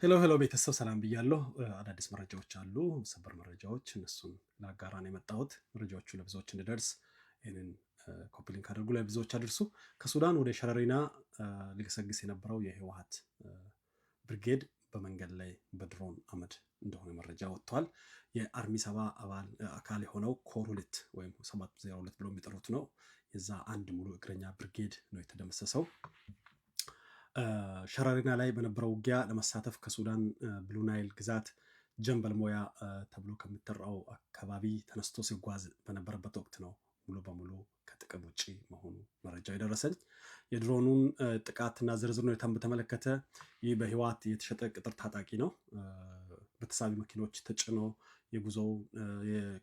ሄሎ ቤተሰብ ሰላም ብያለሁ። አዳዲስ መረጃዎች አሉ፣ ሰበር መረጃዎች፣ እነሱን ላጋራ ነው የመጣሁት። መረጃዎቹ ለብዙዎች እንዲደርስ ይህንን ኮፒ ሊንክ አድርጉ፣ ለብዙዎች አድርሱ። ከሱዳን ወደ ሸረሪና ሊገሰግስ የነበረው የህወሓት ብርጌድ በመንገድ ላይ በድሮን አመድ እንደሆነ መረጃ ወጥቷል። የአርሚ 70 አካል የሆነው ኮር 2 ወይም 702 ብሎ የሚጠሩት ነው። የዛ አንድ ሙሉ እግረኛ ብርጌድ ነው የተደመሰሰው። ሸረሪና ላይ በነበረው ውጊያ ለመሳተፍ ከሱዳን ብሉ ናይል ግዛት ጀንበል ሞያ ተብሎ ከሚጠራው አካባቢ ተነስቶ ሲጓዝ በነበረበት ወቅት ነው ሙሉ በሙሉ ከጥቅም ውጪ መሆኑ መረጃው የደረሰኝ። የድሮኑን ጥቃትና ዝርዝር ሁኔታን በተመለከተ ይህ በህወሓት የተሸጠ ቅጥር ታጣቂ ነው። በተሳቢ መኪኖች ተጭኖ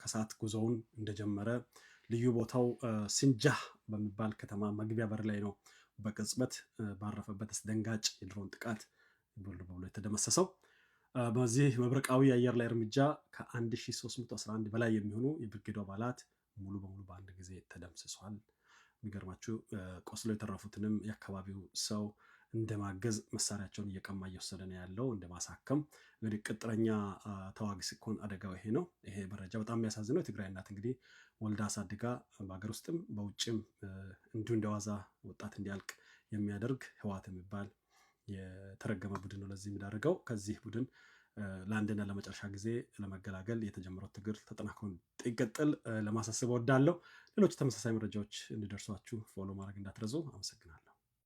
ከሰዓት ጉዞውን እንደጀመረ ልዩ ቦታው ሲንጃህ በሚባል ከተማ መግቢያ በር ላይ ነው በቅጽበት ባረፈበት አስደንጋጭ የድሮን ጥቃት ብሎ የተደመሰሰው። በዚህ መብረቃዊ የአየር ላይ እርምጃ ከ1311 በላይ የሚሆኑ የብርጌዱ አባላት ሙሉ በሙሉ በአንድ ጊዜ ተደምስሷል። የሚገርማችሁ ቆስሎ የተረፉትንም የአካባቢው ሰው እንደማገዝ መሳሪያቸውን እየቀማ እየወሰደ ነው ያለው፣ እንደማሳከም። እንግዲህ ቅጥረኛ ተዋጊ ሲኮን አደጋው ይሄ ነው። ይሄ መረጃ በጣም የሚያሳዝነው የትግራይ እናት እንግዲህ ወልዳ አሳድጋ በሀገር ውስጥም በውጭም እንዲሁ እንደዋዛ ወጣት እንዲያልቅ የሚያደርግ ህወሓት የሚባል የተረገመ ቡድን ነው ለዚህ የሚዳርገው። ከዚህ ቡድን ለአንድና ለመጨረሻ ጊዜ ለመገላገል የተጀመረው ትግል ተጠናክሮ እንዲቀጥል ለማሳሰብ እወዳለሁ። ሌሎች ተመሳሳይ መረጃዎች እንዲደርሷችሁ ፎሎ ማድረግ እንዳትረሱ። አመሰግናለሁ።